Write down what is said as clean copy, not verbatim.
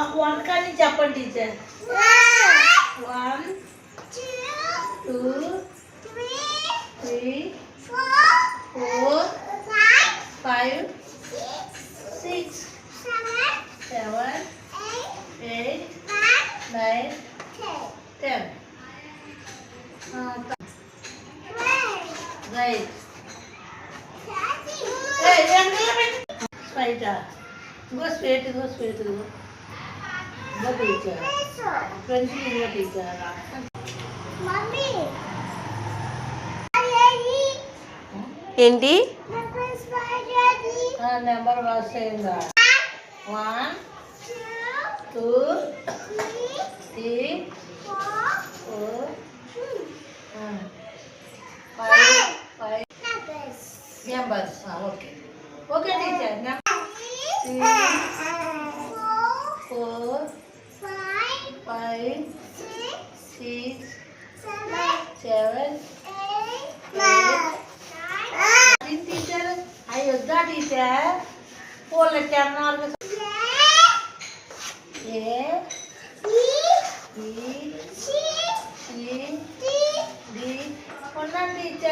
మాకు వన్ కానీ చెప్పండి teacher. 1 2 3 4 5 6 7 8 9 10. Right. Hey, straight. Go straight. Go teacher. Friendly go teacher. Mommy. ఏంటి number వాస్ అయిందా? 1 2 3 4 5 numbers. Okay okay teacher. 3 4 5 6 7 teacher అయ్యొద్దా టీచర్? 4 10 ఏ డి డి ఉన్నాను టీచర్.